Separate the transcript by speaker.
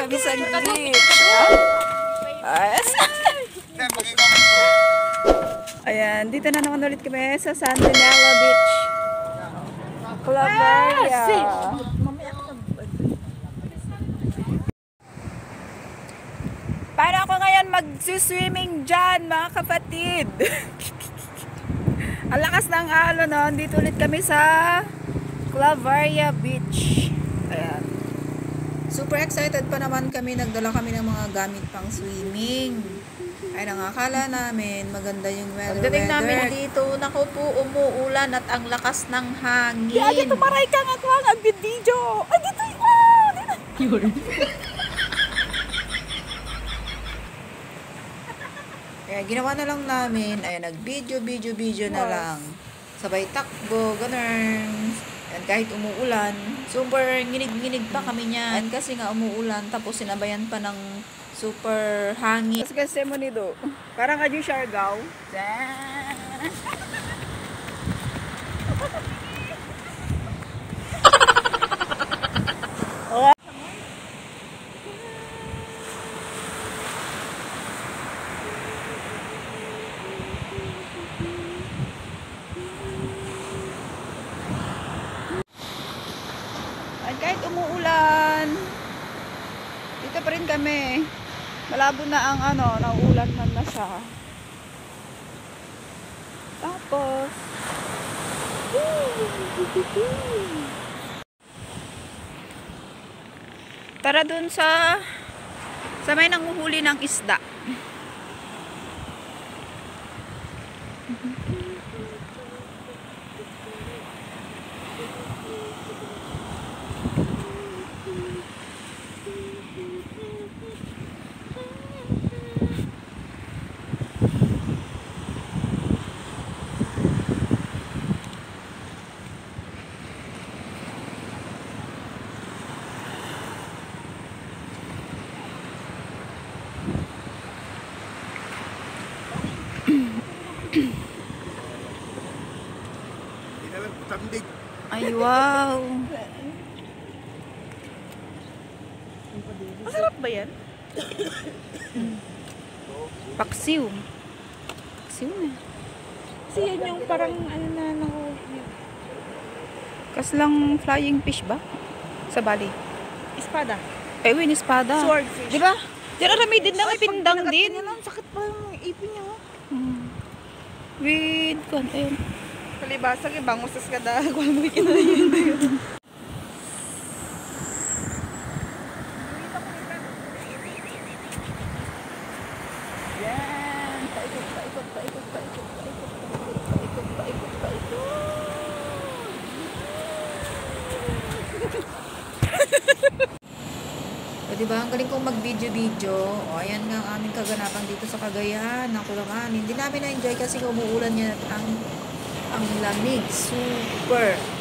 Speaker 1: kami sa beach. Ayos. Ayan, dito na naman ulit kami sa San Dinello Beach. Claveria. Paano ako ngayon mag-swimming dyan, mga kapatid? Ang lakas ng alon, no? Dito ulit kami sa Claveria Beach. Ayan. Super excited pa naman kami. Nagdala kami ng mga gamit pang swimming. Ay, nakakala namin maganda yung weather.
Speaker 2: Pagdating namin dito, naku po, umuulan at ang lakas ng hangin.
Speaker 1: Kaya dito maray ka nga kuha ang video. Ay, dito yun. Kaya ginawa na lang namin, ay nag-video na lang. Sabay takbo, ganun. And kahit umuulan, super nginig-nginig pa kami niyan. Kasi nga umuulan, tapos sinabayan pa ng super hangin. Kasi mo nito, parang adyo Siargao. At kahit umuulan, dito pa rin kami. Malabo na ang nauulan man na siya. Tapos, tara dun sa may nanguhuli ng isda. Ay, wow.
Speaker 2: Masarap ba yan?
Speaker 1: Paksiw. Paksiw na.
Speaker 2: Kasi yan yung parang
Speaker 1: Kaslang flying fish ba? Sa Bali.
Speaker 2: espada.
Speaker 1: Eh, win espada.
Speaker 2: Swordfish.
Speaker 1: Diba? Diyan arami din na may pindang din.
Speaker 2: Sakit pa yung ipin niya.
Speaker 1: With, ayun.
Speaker 2: Kalibasa, bangos sa kada. Kuha mo ikinayin na yun.
Speaker 1: Yan. Paikot. O, diba? Ang galing kong mag-video. O, ayan nga ang aming kaganapan dito sa Cagayan. Naku naman. Hindi namin na-enjoy kasi umuulan yan ang lamig. Super.